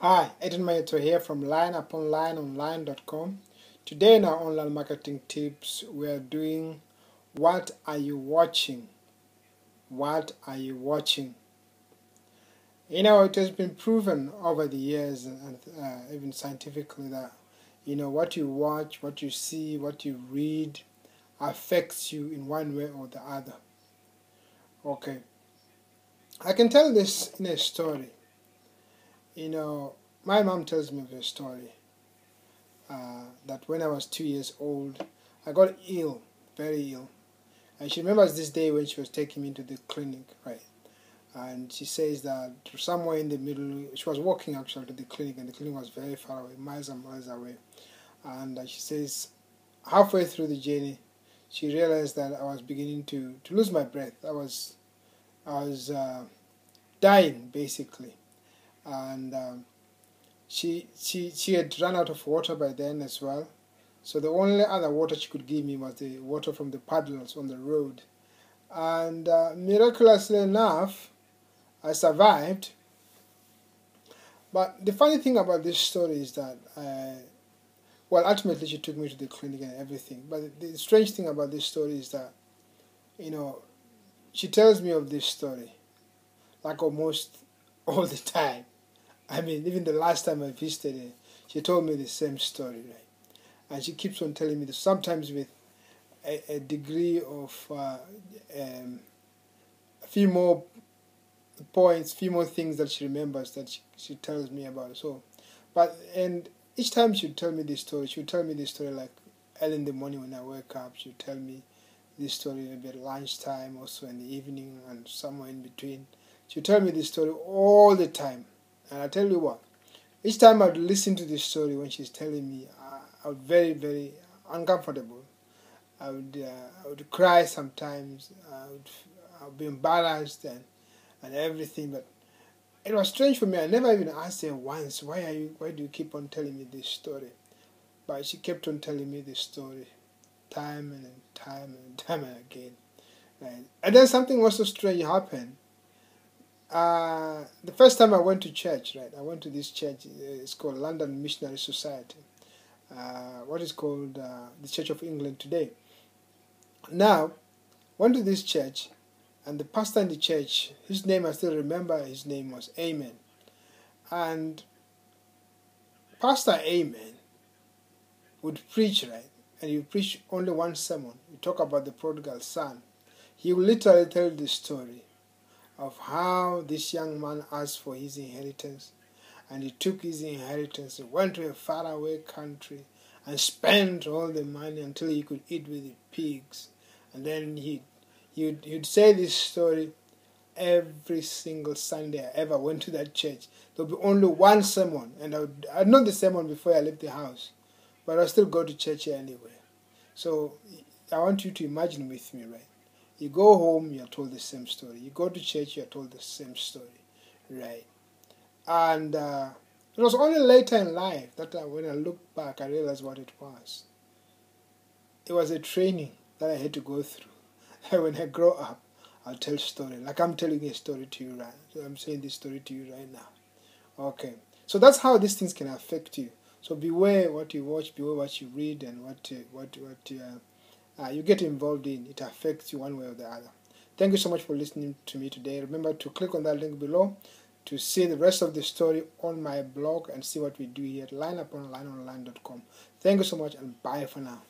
Hi, Edin Mayeto here from lineuponlineonline.com. Today in our online marketing tips, we are doing what are you watching? What are you watching? It has been proven over the years and even scientifically that what you watch, what you see, what you read affects you in one way or the other. Okay, I can tell this in a story. My mom tells me of a story that when I was 2 years old, I got ill, very ill. And she remembers this day when she was taking me to the clinic, right? And she says that somewhere in the middle, she was walking actually to the clinic, and the clinic was very far away, miles and miles away. And she says, halfway through the journey, she realized that I was beginning to lose my breath. I was dying, basically. And she had run out of water by then as well. So the only other water she could give me was the water from the puddles on the road. And miraculously enough, I survived. But the funny thing about this story is that, ultimately she took me to the clinic and everything. But the strange thing about this story is that, she tells me of this story like almost all the time. I mean, even the last time I visited her, she told me the same story, right? And she keeps on telling me this, sometimes with a degree of a few more points, few more things that she remembers that she tells me about. And each time she would tell me this story, she would tell me this story like early in the morning when I wake up. She would tell me this story maybe at lunchtime, also in the evening, and somewhere in between. She would tell me this story all the time. And I tell you what, each time I would listen to this story when she's telling me, I would very, very uncomfortable. I would cry sometimes. I would be embarrassed and everything. But it was strange for me. I never even asked her once, why do you keep on telling me this story? But she kept on telling me this story, time and time and again. Right? And then something also strange happened. The first time I went to church, right? I went to this church. It's called London Missionary Society. What is called the Church of England today. Now, went to this church, and the pastor in the church, his name I still remember. His name was Amen, and Pastor Amen would preach, right? And he would preach only one sermon. He talk about the prodigal son. He would literally tell the story of how this young man asked for his inheritance, and he took his inheritance, he went to a faraway country and spent all the money until he could eat with the pigs. And then he'd say this story every single Sunday I ever went to that church. There'll be only one sermon, and I'd know the sermon before I left the house, but I'll still go to church anyway. So I want you to imagine with me, right? You go home, you're told the same story. You go to church, you're told the same story, right? And it was only later in life that when I look back, I realized what it was. It was a training that I had to go through. When I grow up, I'll tell story. Like I'm telling a story to you right. So I'm saying this story to you right now. Okay. So that's how these things can affect you. So beware what you watch, beware what you read, and what you get involved in. It affects you one way or the other. Thank you so much for listening to me today. Remember to click on that link below to see the rest of the story on my blog and see what we do here at lineuponlineonline.com. Thank you so much, and bye for now.